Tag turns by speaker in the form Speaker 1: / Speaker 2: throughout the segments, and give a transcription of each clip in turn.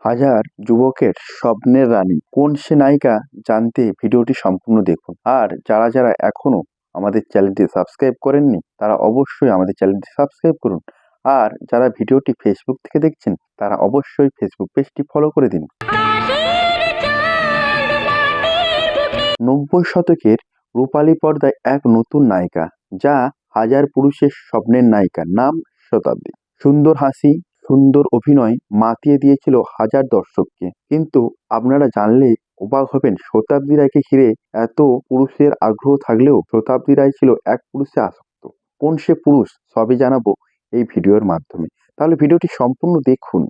Speaker 1: হাজার যুবকের স্বপ্নের রানী কোন সে নায়িকা জানতে ভিডিওটি সম্পূর্ণ দেখুন। আর যারা যারা এখনো আমাদের চ্যানেলটি সাবস্ক্রাইব করেননি তারা অবশ্যই আমাদের চ্যানেলটি সাবস্ক্রাইব করুন। আর যারা ভিডিওটি ফেসবুক থেকে দেখছেন তারা অবশ্যই ফেসবুক পেজটি ফলো করে দিন। 90 শতকের রূপালী পর্দায় এক নতুন নায়িকা, যা হাজার পুরুষের স্বপ্নের নায়িকা, নাম শতাব্দী। সুন্দর হাসি, সুন্দর অভিনয় মাতিয়ে দিয়েছিল হাজার দর্শককে। কিন্তু আপনারা জানলে অবাক হবেন, শতাব্দী রায়কে ঘিরে এত পুরুষের আগ্রহ থাকলেও শতাব্দী রায় ছিল এক পুরুষে আসক্ত। কোন সে পুরুষ সবই জানাবো এই ভিডিওর মাধ্যমে, তাহলে ভিডিওটি সম্পূর্ণ দেখুন।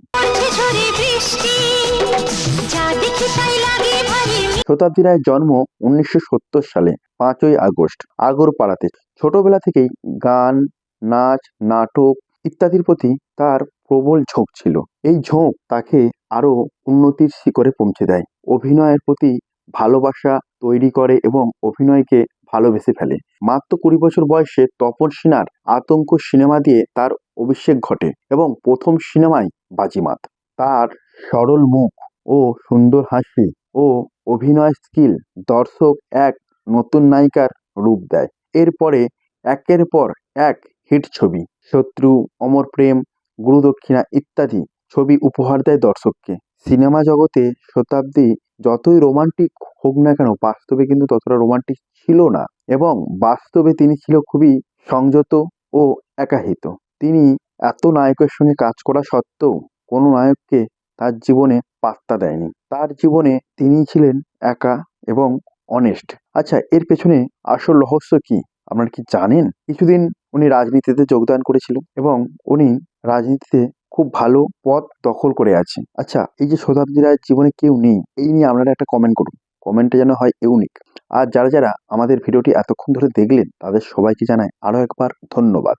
Speaker 1: শতাব্দী রায়ের জন্ম 1970 সালে 5ই আগস্ট আগরপাড়াতে। ছোটবেলা থেকেই গান, নাচ, নাটক ইত্যাদির প্রতি তার প্রবল ঝোঁক ছিল। এই ঝোঁক তাকে আরো উন্নতির শিখরে পৌঁছে দেয়। অভিনয়ের প্রতি ভালোবাসা তৈরি করে এবং অভিনয়কে ভালোবেসে ফেলে। মাত্র 20 বছর বয়সে তপন সিনহার আতঙ্ক সিনেমা দিয়ে তার অভিষেক ঘটে এবং প্রথম সিনেমায় বাজিমাত। তার সরল মুখ ও সুন্দর হাসি ও অভিনয় স্কিল দর্শক এক নতুন নায়িকার রূপ দেয়। এরপরে একের পর এক হিট ছবি শত্রু, অমর প্রেম, গুরুদক্ষিণা ইত্যাদি ছবি উপহার দেয় দর্শককে। সিনেমা জগতে শতাব্দী যতই রোমান্টিক হোক না কেন, বাস্তবে কিন্তু ততটা রোমান্টিক ছিল না এবং বাস্তবে তিনি ছিল খুবই সংযত ও একাহিত। তিনি এত নায়কের সঙ্গে কাজ করা সত্ত্বেও কোনো নায়ককে তার জীবনে পাত্তা দেয়নি। তার জীবনে তিনি ছিলেন একা এবং অনেস্ট। আচ্ছা, এর পেছনে আসল রহস্য কি আপনারা কি জানেন? কিছুদিন উনি রাজনীতিতে যোগদান করেছিলেন এবং উনি রাজনীতিতে খুব ভালো পদ দখল করে আছেন। আচ্ছা, এই যে শতাব্দী রায়ের জীবনে কেউ নেই, এই নিয়ে আপনারা একটা কমেন্ট করুন। কমেন্টটা যেন হয় ইউনিক। আর যারা যারা আমাদের ভিডিওটি এতক্ষণ ধরে দেখলেন তাদের সবাইকে জানাই আরো একবার ধন্যবাদ।